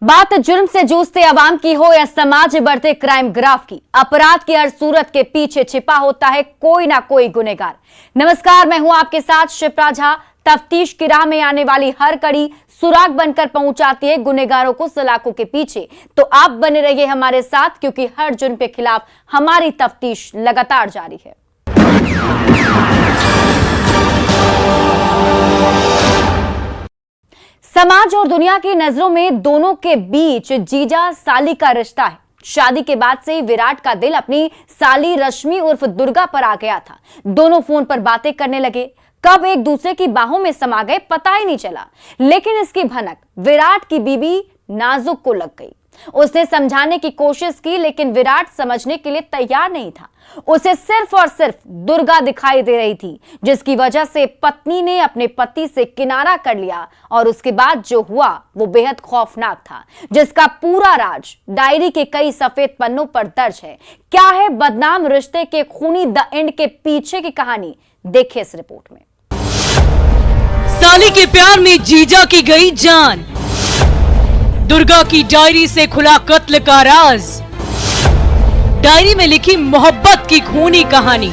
बात जुर्म से जूझते अवाम की हो या समाज में बढ़ते क्राइम ग्राफ की, अपराध की हर सूरत के पीछे छिपा होता है कोई ना कोई गुनहगार। नमस्कार, मैं हूं आपके साथ शिप्रा झा। तफ्तीश की राह में आने वाली हर कड़ी सुराग बनकर पहुंचाती है गुनहगारों को सलाखों के पीछे। तो आप बने रहिए हमारे साथ, क्योंकि हर जुर्म के खिलाफ हमारी तफ्तीश लगातार जारी है। समाज और दुनिया की नजरों में दोनों के बीच जीजा साली का रिश्ता है। शादी के बाद से विराट का दिल अपनी साली रश्मि उर्फ दुर्गा पर आ गया था। दोनों फोन पर बातें करने लगे, कब एक दूसरे की बाहों में समा गए पता ही नहीं चला। लेकिन इसकी भनक विराट की बीबी नाजुक को लग गई। उसने समझाने की कोशिश की, लेकिन विराट समझने के लिए तैयार नहीं था। उसे सिर्फ और सिर्फ दुर्गा दिखाई दे रही थी, जिसकी वजह से पत्नी ने अपने पति से किनारा कर लिया। और उसके बाद जो हुआ वो बेहद खौफनाक था, जिसका पूरा राज डायरी के कई सफेद पन्नों पर दर्ज है। क्या है बदनाम रिश्ते के खूनी द एंड के पीछे की कहानी, देखिए इस रिपोर्ट में। साली के प्यार में जीजा की गई जान, दुर्गा की डायरी से खुला कत्ल का राज, डायरी में लिखी मोहब्बत की खूनी कहानी।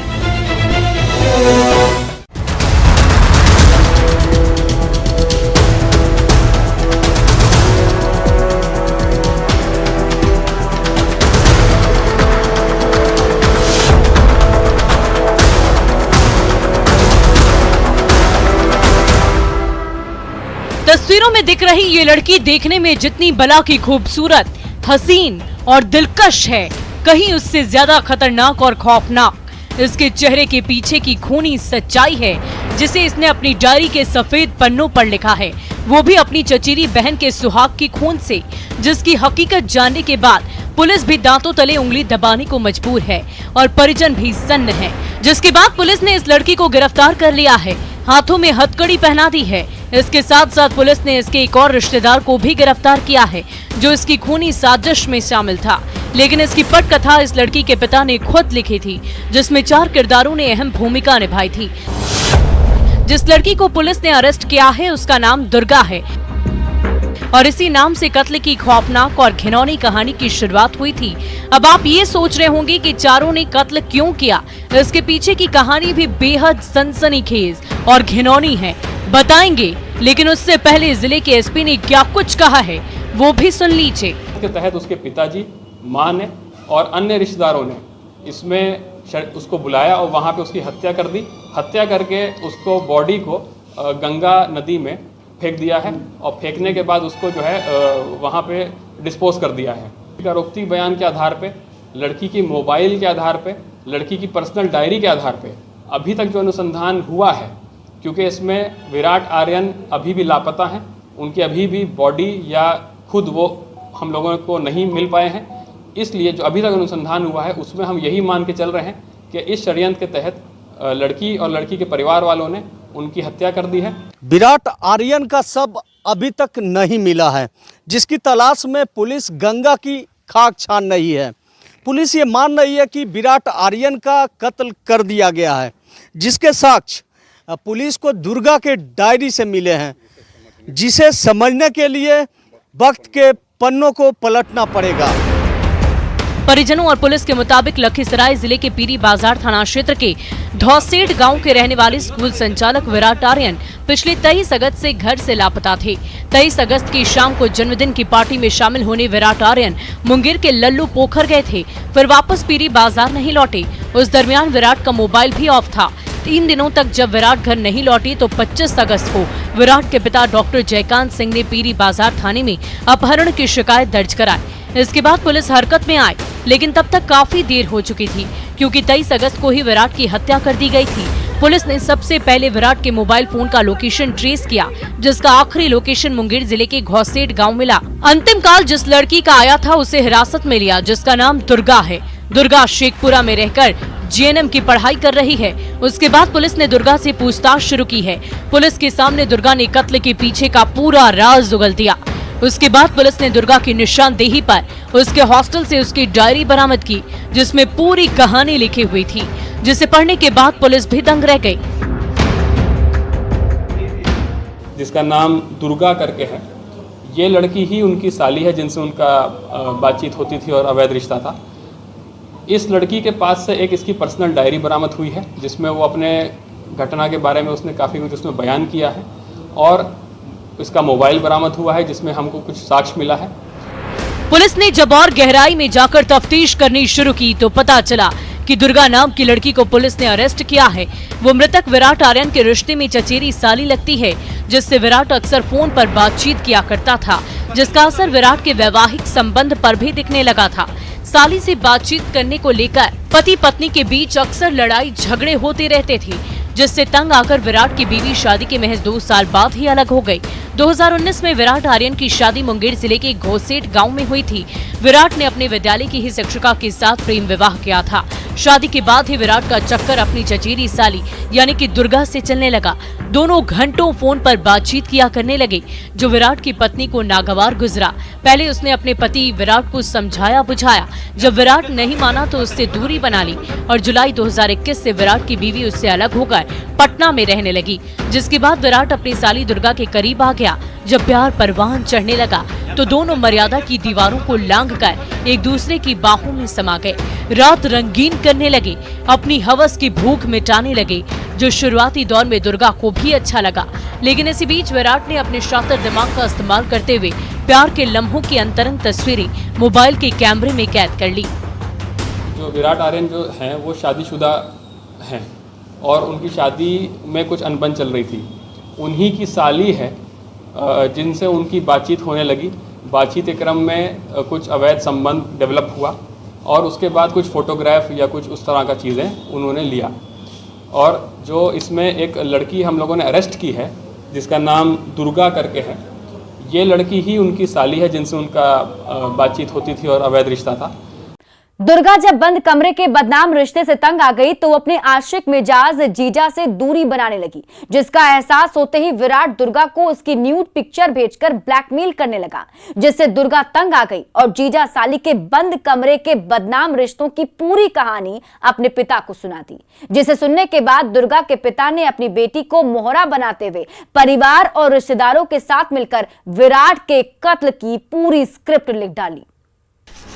तस्वीरों में दिख रही ये लड़की देखने में जितनी बला की खूबसूरत, हसीन और दिलकश है, कहीं उससे ज्यादा खतरनाक और खौफनाक इसके चेहरे के पीछे की खूनी सच्चाई है, जिसे इसने अपनी डायरी के सफेद पन्नों पर लिखा है, वो भी अपनी चचेरी बहन के सुहाग की खून से, जिसकी हकीकत जानने के बाद पुलिस भी दांतों तले उंगली दबाने को मजबूर है और परिजन भी सन्न है। जिसके बाद पुलिस ने इस लड़की को गिरफ्तार कर लिया है, हाथों में हथकड़ी पहना दी है। इसके साथ साथ पुलिस ने इसके एक और रिश्तेदार को भी गिरफ्तार किया है, जो इसकी खूनी साजिश में शामिल था। लेकिन इसकी पटकथा इस लड़की के पिता ने खुद लिखी थी, जिसमें 4 किरदारों ने अहम भूमिका निभाई थी। जिस लड़की को पुलिस ने अरेस्ट किया है उसका नाम दुर्गा है, और इसी नाम से कत्ल की खौफनाक और घिनौनी कहानी की शुरुआत हुई थी। अब आप ये सोच रहे होंगे कि चारों ने कत्ल क्यों किया। इसके पीछे की कहानी भी बेहद सनसनीखेज और घिनौनी है, बताएंगे। लेकिन उससे पहले जिले के एसपी ने क्या कुछ कहा है वो भी सुन लीजिए। इसके तहत उसके पिताजी, मां ने और अन्य रिश्तेदारों ने इसमें उसको बुलाया और वहां पे उसकी हत्या कर दी। हत्या करके उसको बॉडी को गंगा नदी में फेंक दिया है, और फेंकने के बाद उसको जो है वहाँ पे डिस्पोज कर दिया है। आरोपी बयान के आधार पे, लड़की की मोबाइल के आधार पे, लड़की की पर्सनल डायरी के आधार पे अभी तक जो अनुसंधान हुआ है, क्योंकि इसमें विराट आर्यन अभी भी लापता हैं, उनकी अभी भी बॉडी या खुद वो हम लोगों को नहीं मिल पाए हैं। इसलिए जो अभी तक अनुसंधान हुआ है उसमें हम यही मान के चल रहे हैं कि इस षड्यंत्र के तहत लड़की और लड़की के परिवार वालों ने उनकी हत्या कर दी है। विराट आर्यन का शव अभी तक नहीं मिला है, जिसकी तलाश में पुलिस गंगा की खाक छान रही है। पुलिस ये मान रही है कि विराट आर्यन का कत्ल कर दिया गया है, जिसके साक्ष्य पुलिस को दुर्गा के डायरी से मिले हैं, जिसे समझने के लिए वक्त के पन्नों को पलटना पड़ेगा। परिजनों और पुलिस के मुताबिक लखीसराय जिले के पीरी बाजार थाना क्षेत्र के धौसेठ गांव के रहने वाले स्कूल संचालक विराट आर्यन पिछले 23 अगस्त से घर से लापता थे। 23 अगस्त की शाम को जन्मदिन की पार्टी में शामिल होने विराट आर्यन मुंगेर के लल्लू पोखर गए थे, फिर वापस पीरी बाजार नहीं लौटे। उस दरमियान विराट का मोबाइल भी ऑफ था। 3 दिनों तक जब विराट घर नहीं लौटी तो 25 अगस्त को विराट के पिता डॉक्टर जयकांत सिंह ने पीरी बाजार थाने में अपहरण की शिकायत दर्ज कराई। इसके बाद पुलिस हरकत में आई, लेकिन तब तक काफी देर हो चुकी थी, क्योंकि 23 अगस्त को ही विराट की हत्या कर दी गई थी। पुलिस ने सबसे पहले विराट के मोबाइल फोन का लोकेशन ट्रेस किया, जिसका आखिरी लोकेशन मुंगेर जिले के घौसेठ गांव मिला। अंतिम काल जिस लड़की का आया था उसे हिरासत में लिया, जिसका नाम दुर्गा है। दुर्गा शेखपुरा में रहकर जीएनएम की पढ़ाई कर रही है। उसके बाद पुलिस ने दुर्गा से पूछताछ शुरू की है। पुलिस के सामने दुर्गा ने कत्ल के पीछे का पूरा राज उगल दिया। उसके बाद पुलिस ने दुर्गा की निशानदेही पर उसके हॉस्टल से उसकी डायरी बरामद की, जिसमें पूरी कहानी लिखी हुई थी, जिसे पढ़ने के बाद पुलिस भी दंग रह गई। जिसका नाम दुर्गा करके है, ये लड़की ही उनकी साली है जिनसे उनका बातचीत होती थी और अवैध रिश्ता था। इस लड़की के पास से एक इसकी पर्सनल डायरी बरामद हुई है जिसमें वो अपने घटना के बारे में उसने काफ़ी कुछ उसमें बयान किया है, और इसका मोबाइल बरामद हुआ है जिसमें हमको कुछ साक्ष्य मिला है। पुलिस ने जब और गहराई में जाकर तफ्तीश करनी शुरू की तो पता चला कि दुर्गा नाम की लड़की को पुलिस ने अरेस्ट किया है। वो मृतक विराट आर्यन के रिश्ते में चचेरी साली लगती है, जिससे विराट अक्सर फोन पर बातचीत किया करता था, जिसका असर विराट के वैवाहिक संबंध पर भी दिखने लगा था। साली से बातचीत करने को लेकर पति पत्नी के बीच अक्सर लड़ाई झगड़े होते रहते थे, जिससे तंग आकर विराट की बीवी शादी के महज 2 साल बाद ही अलग हो गई। 2019 में विराट आर्यन की शादी मुंगेर जिले के घोसेट गांव में हुई थी। विराट ने अपने विद्यालय की ही शिक्षिका के साथ प्रेम विवाह किया था। शादी के बाद ही विराट का चक्कर अपनी चचेरी साली यानी कि दुर्गा से चलने लगा। दोनों घंटों फोन पर बातचीत किया करने लगे, जो विराट की पत्नी को नागवार गुजरा। पहले उसने अपने पति विराट को समझाया बुझाया, जब विराट नहीं माना तो उससे दूरी बना ली और जुलाई 2021 से विराट की बीवी उससे अलग होकर पटना में रहने लगी, जिसके बाद विराट अपनी साली दुर्गा के करीब आ गया। जब प्यार परवान चढ़ने लगा तो दोनों मर्यादा की दीवारों को लांघकर एक दूसरे की बाहों में समा गए। रात रंगीन करने लगे, अपनी हवस की भूख मिटाने लगे, जो शुरुआती दौर में दुर्गा को भी अच्छा लगा। लेकिन इसी बीच विराट ने अपने शातिर दिमाग का इस्तेमाल करते हुए प्यार के लम्हों की अंतरंग तस्वीरें मोबाइल के कैमरे में कैद कर ली। जो विराट आर्यन जो हैं वो शादीशुदा हैं और उनकी शादी में कुछ अनबन चल रही थी। उन्हीं की साली है जिनसे उनकी बातचीत होने लगी। बातचीत के क्रम में कुछ अवैध संबंध डेवलप हुआ और उसके बाद कुछ फ़ोटोग्राफ या कुछ उस तरह का चीज़ें उन्होंने लिया। और जो इसमें एक लड़की हम लोगों ने अरेस्ट की है जिसका नाम दुर्गा करके है, ये लड़की ही उनकी साली है जिनसे उनका बातचीत होती थी और अवैध रिश्ता था। दुर्गा जब बंद कमरे के बदनाम रिश्ते से तंग आ गई तो अपने आशिक मिजाज जीजा से दूरी बनाने लगी, जिसका एहसास होते ही विराट दुर्गा को उसकी न्यूड पिक्चर भेजकर ब्लैकमेल करने लगा, जिससे दुर्गा तंग आ गई और जीजा साली के बंद कमरे के बदनाम रिश्तों की पूरी कहानी अपने पिता को सुना दी, जिसे सुनने के बाद दुर्गा के पिता ने अपनी बेटी को मोहरा बनाते हुए परिवार और रिश्तेदारों के साथ मिलकर विराट के कत्ल की पूरी स्क्रिप्ट लिख डाली।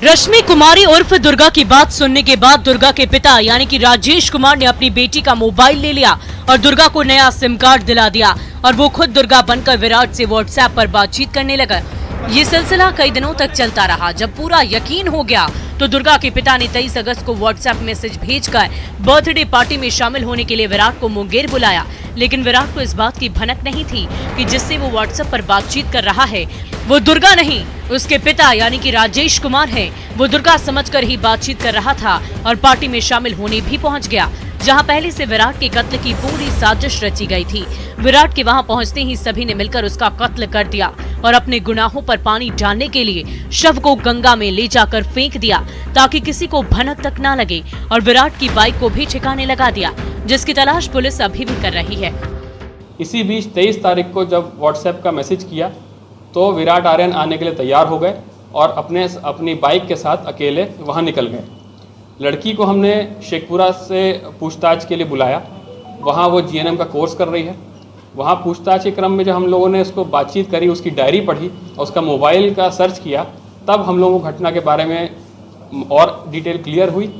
रश्मि कुमारी उर्फ दुर्गा की बात सुनने के बाद दुर्गा के पिता यानी कि राजेश कुमार ने अपनी बेटी का मोबाइल ले लिया और दुर्गा को नया सिम कार्ड दिला दिया और वो खुद दुर्गा बनकर विराट से व्हाट्सएप पर बातचीत करने लगा। ये सिलसिला कई दिनों तक चलता रहा। जब पूरा यकीन हो गया तो दुर्गा के पिता ने 23 अगस्त को व्हाट्सएप मैसेज भेजकर बर्थडे पार्टी में शामिल होने के लिए विराट को मुंगेर बुलाया। लेकिन विराट को इस बात की भनक नहीं थी कि जिससे वो व्हाट्सएप पर बातचीत कर रहा है वो दुर्गा नहीं, उसके पिता यानी कि राजेश कुमार है। वो दुर्गा समझकर ही बातचीत कर रहा था और पार्टी में शामिल होने भी पहुंच गया, जहां पहले से विराट के कत्ल की पूरी साजिश रची गई थी। विराट के वहां पहुंचते ही सभी ने मिलकर उसका कत्ल कर दिया और अपने गुनाहों पर पानी डालने के लिए शव को गंगा में ले जाकर फेंक दिया ताकि किसी को भनक तक ना लगे, और विराट की बाइक को भी ठिकाने लगा दिया, जिसकी तलाश पुलिस अभी भी कर रही है। इसी बीच 23 तारीख को जब व्हाट्सएप का मैसेज किया तो विराट आर्यन आने के लिए तैयार हो गए और अपनी बाइक के साथ अकेले वहाँ निकल गए। लड़की को हमने शेखपुरा से पूछताछ के लिए बुलाया। वहाँ वो जीएनएम का कोर्स कर रही है। वहाँ पूछताछ के क्रम में जब हम लोगों ने उसको बातचीत करी, उसकी डायरी पढ़ी और उसका मोबाइल का सर्च किया, तब हम लोगों को घटना के बारे में और डिटेल क्लियर हुई।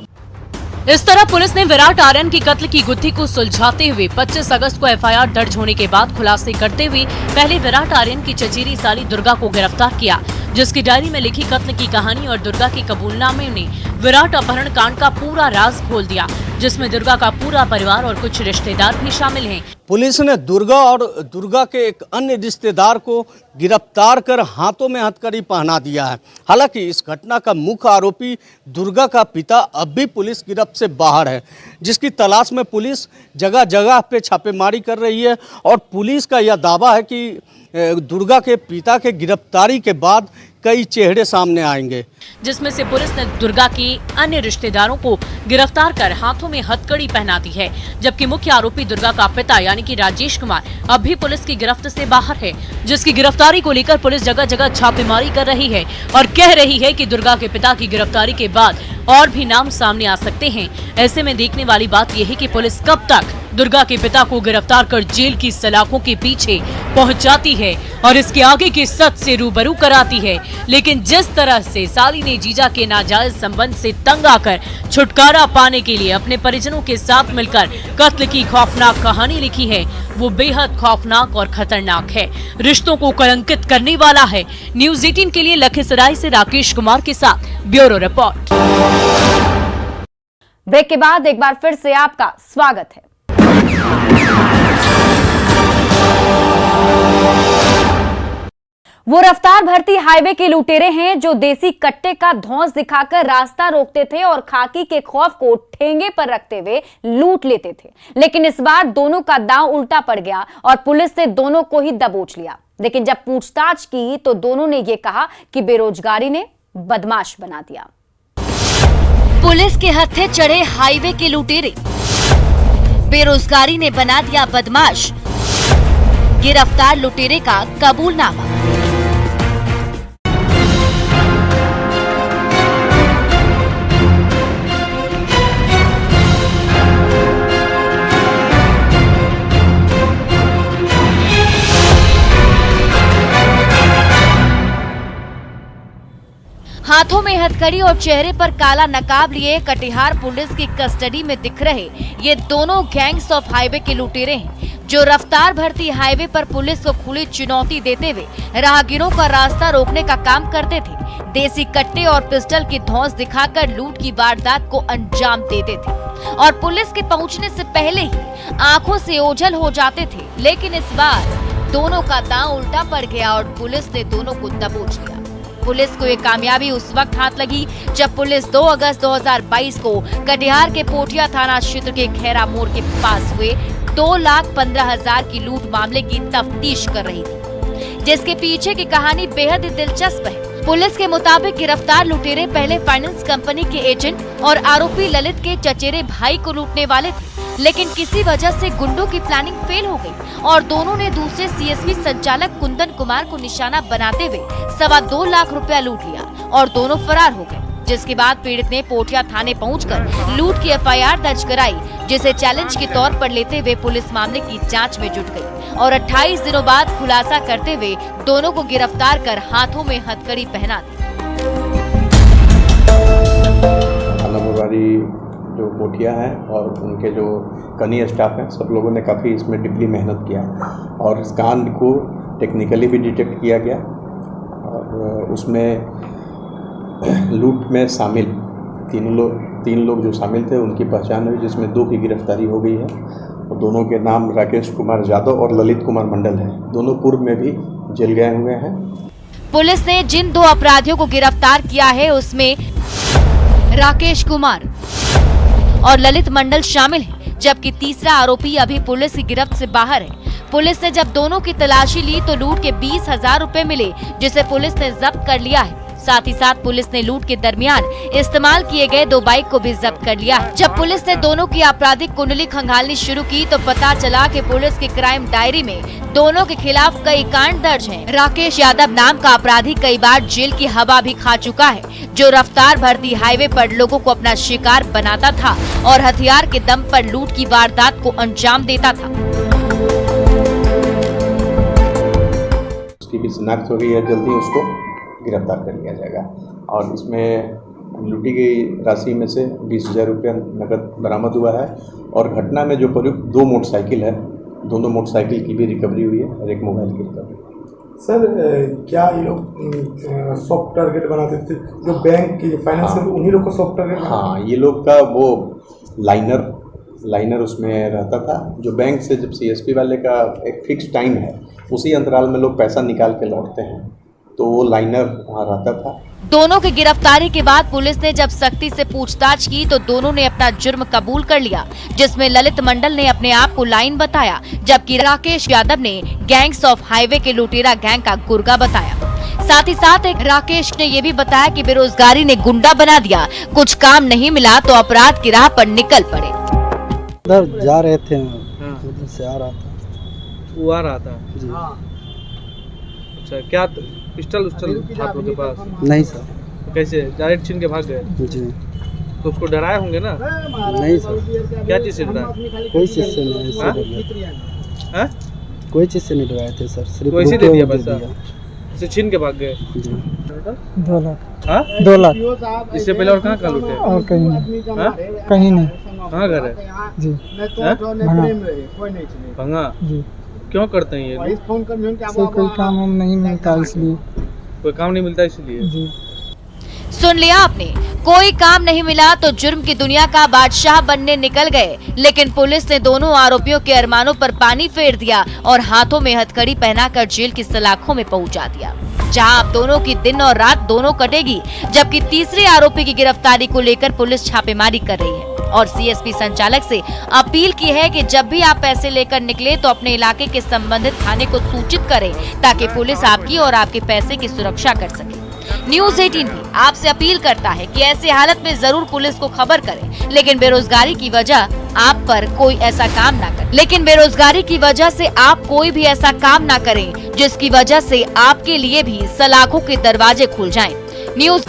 इस तरह पुलिस ने विराट आर्यन की कत्ल की गुत्थी को सुलझाते हुए 25 अगस्त को एफआईआर दर्ज होने के बाद खुलासे करते हुए पहले विराट आर्यन की चचेरी साली दुर्गा को गिरफ्तार किया, जिसकी डायरी में लिखी कत्ल की कहानी और दुर्गा के कबूलनामे ने विराट अपहरण कांड का पूरा राज खोल दिया, जिसमें दुर्गा का पूरा परिवार और कुछ रिश्तेदार भी शामिल हैं। पुलिस ने दुर्गा और दुर्गा के एक अन्य रिश्तेदार को गिरफ्तार कर हाथों में हथकड़ी पहना दिया है। हालांकि इस घटना का मुख्य आरोपी दुर्गा का पिता अब भी पुलिस गिरफ्त से बाहर है, जिसकी तलाश में पुलिस जगह जगह पे छापेमारी कर रही है। और पुलिस का यह दावा है कि दुर्गा के पिता के गिरफ्तारी के बाद कई चेहरे सामने आएंगे, जिसमें से पुलिस ने दुर्गा के अन्य रिश्तेदारों को गिरफ्तार कर हाथों में हथकड़ी पहना दी है, जबकि मुख्य आरोपी दुर्गा का पिता यानी कि राजेश कुमार अब भी पुलिस की गिरफ्त से बाहर है, जिसकी गिरफ्तारी को लेकर पुलिस जगह जगह छापेमारी कर रही है और कह रही है कि दुर्गा के पिता की गिरफ्तारी के बाद और भी नाम सामने आ सकते हैं। ऐसे में देखने वाली बात यह है कि पुलिस कब तक दुर्गा के पिता को गिरफ्तार कर जेल की सलाखों के पीछे पहुंचाती है और इसके आगे के सच से रूबरू कराती है। लेकिन जिस तरह से साली ने जीजा के नाजायज संबंध से तंग आकर छुटकारा पाने के लिए अपने परिजनों के साथ मिलकर कत्ल की खौफनाक कहानी लिखी है, वो बेहद खौफनाक और खतरनाक है, रिश्तों को कलंकित करने वाला है। न्यूज़ 18 के लिए लखीसराय से राकेश कुमार के साथ ब्यूरो रिपोर्ट। ब्रेक के बाद एक बार फिर से आपका स्वागत है। वो रफ्तार भरती हाईवे के लुटेरे हैं जो देसी कट्टे का धौंस दिखाकर रास्ता रोकते थे और खाकी के खौफ को ठेंगे पर रखते हुए लूट लेते थे। लेकिन इस बार दोनों का दांव उल्टा पड़ गया और पुलिस ने दोनों को ही दबोच लिया। लेकिन जब पूछताछ की तो दोनों ने यह कहा कि बेरोजगारी ने बदमाश बना दिया। पुलिस के हत्थे चढ़े हाईवे के लुटेरे, बेरोजगारी ने बना दिया बदमाश, गिरफ्तार लुटेरे का कबूलनामा। हाथों में हथकड़ी और चेहरे पर काला नकाब लिए कटिहार पुलिस की कस्टडी में दिख रहे ये दोनों गैंग्स ऑफ हाईवे के लुटेरे हैं जो रफ्तार भरती हाईवे पर पुलिस को खुली चुनौती देते हुए राहगीरों का रास्ता रोकने का काम करते थे। देसी कट्टे और पिस्टल की धौंस दिखाकर लूट की वारदात को अंजाम देते थे और पुलिस के पहुंचने से पहले ही आंखों से ओझल हो जाते थे। लेकिन इस बार दोनों का दांव उल्टा पड़ गया और पुलिस ने दोनों को दबोच लिया। पुलिस को ये कामयाबी उस वक्त हाथ लगी जब पुलिस 2 अगस्त 2022 को कटिहार के पोठिया थाना क्षेत्र के खैरा मोड़ के पास हुए 2,15,000 की लूट मामले की तफ्तीश कर रही थी, जिसके पीछे की कहानी बेहद ही दिलचस्प है। पुलिस के मुताबिक गिरफ्तार लुटेरे पहले फाइनेंस कंपनी के एजेंट और आरोपी ललित के चचेरे भाई को लूटने वाले थे, लेकिन किसी वजह से गुंडों की प्लानिंग फेल हो गई और दोनों ने दूसरे सीएसपी संचालक कुंदन कुमार को निशाना बनाते हुए 2.25 लाख रुपया लूट लिया और दोनों फरार हो गए। जिसके बाद पीड़ित ने पोठिया थाने पहुंचकर लूट की एफआईआर दर्ज कराई, जिसे चैलेंज के तौर पर लेते हुए पुलिस मामले की जांच में जुट गई और 28 दिनों बाद खुलासा करते हुए दोनों को गिरफ्तार कर हाथों में हथकड़ी पहना दी। जो पोठिया है और उनके जो कनीय स्टाफ हैं, सब लोगों ने काफ़ी इसमें डीपली मेहनत किया और इस कांड को टेक्निकली भी डिटेक्ट किया गया और उसमें लूट में शामिल तीन लोग जो शामिल थे उनकी पहचान हुई, जिसमें 2 की गिरफ्तारी हो गई है और दोनों के नाम राकेश कुमार यादव और ललित कुमार मंडल है। दोनों पूर्व में भी जेल गए हुए हैं। पुलिस ने जिन 2 अपराधियों को गिरफ्तार किया है उसमें राकेश कुमार और ललित मंडल शामिल है, जबकि तीसरा आरोपी अभी पुलिस की गिरफ्त से बाहर है। पुलिस ने जब दोनों की तलाशी ली तो लूट के 20,000 रुपए मिले, जिसे पुलिस ने जब्त कर लिया है। साथ ही साथ पुलिस ने लूट के दरमियान इस्तेमाल किए गए 2 बाइक को भी जब्त कर लिया है। जब पुलिस ने दोनों की आपराधिक कुंडली खंगालनी शुरू की तो पता चला कि पुलिस की क्राइम डायरी में दोनों के खिलाफ कई कांड दर्ज हैं। राकेश यादव नाम का अपराधी कई बार जेल की हवा भी खा चुका है, जो रफ्तार भरती हाईवे पर लोगों को अपना शिकार बनाता था और हथियार के दम पर लूट की वारदात को अंजाम देता था। उसकी भी शिनाख्त हो गई है, जल्दी उसको गिरफ्तार कर लिया जाएगा और इसमें लूटी गई राशि में से 20,000 रुपया नकद बरामद हुआ है और घटना में जो प्रयुक्त 2 मोटरसाइकिल है, दोनों मोटरसाइकिल की भी रिकवरी हुई है और एक मोबाइल की रिकवरी। सर, क्या ये लोग सॉफ्ट टारगेट बनाते थे जो बैंक की फाइनेंस हाँ, उन्हीं लोग को सॉफ्ट टारगेट? हाँ, ये लोग का वो लाइनर उसमें रहता था, जो बैंक से जब सीएसपी वाले का एक फिक्स टाइम है उसी अंतराल में लोग पैसा निकाल के लौटते हैं, तो वो लाइनर वहाँ रहता था। दोनों की गिरफ्तारी के बाद पुलिस ने जब सख्ती से पूछताछ की तो दोनों ने अपना जुर्म कबूल कर लिया, जिसमें ललित मंडल ने अपने आप को लाइन बताया, जबकि राकेश यादव ने गैंग्स ऑफ हाईवे के लुटेरा गैंग का गुर्गा बताया। साथ ही साथ एक राकेश ने ये भी बताया कि बेरोजगारी ने गुंडा बना दिया, कुछ काम नहीं मिला तो अपराध की राह पर निकल पड़े। उधर जा रहे थे, उधर से आ रहा था। वो आ रहा था जी। अच्छा, क्या पिस्टल उस्टल था आपके पास? नहीं सर। कैसे डायरेक्ट छीन के भाग गए? जी। तो उसको डराए होंगे ना? नहीं सर, क्या चीज से डराए? कोई चीज़ से नहीं ऐसे हाँ? डरे। हाँ? कोई चीज़ से नहीं डराए थे सर, सिर्फ वैसे रुके दे दिया हुए पैसा? उसे छीन के भाग गए? जी। 2 लाख। हाँ? 2 लाख इससे पहले और कहाँ कहाँ लूटे? और कहीं नहीं, हाँ? कहीं नहीं। कहाँ घर है? जी हाँ? भंगा। भंगा? जी क्यों करते हैं ये लोग? से कोई काम हम नहीं मिलता इसलिए। कोई काम नहीं मिलता इसलिए? जी सुन लिया आपने, कोई काम नहीं मिला तो जुर्म की दुनिया का बादशाह बनने निकल गए। लेकिन पुलिस ने दोनों आरोपियों के अरमानों पर पानी फेर दिया और हाथों में हथकड़ी पहनाकर जेल की सलाखों में पहुंचा दिया, जहां अब दोनों की दिन और रात दोनों कटेगी। जबकि तीसरे आरोपी की गिरफ्तारी को लेकर पुलिस छापेमारी कर रही है और सीएसपी संचालक से अपील की है कि जब भी आप पैसे लेकर निकले तो अपने इलाके के संबंधित थाने को सूचित करें, ताकि पुलिस आपकी और आपके पैसे की सुरक्षा कर सके। न्यूज़ 18 भी आपसे अपील करता है कि ऐसी हालत में जरूर पुलिस को खबर करें, लेकिन बेरोजगारी की वजह आप पर कोई ऐसा काम ना करे। लेकिन बेरोजगारी की वजह से आप कोई भी ऐसा काम ना करें जिसकी वजह से आपके लिए भी सलाखों के दरवाजे खुल जाएं। न्यूज़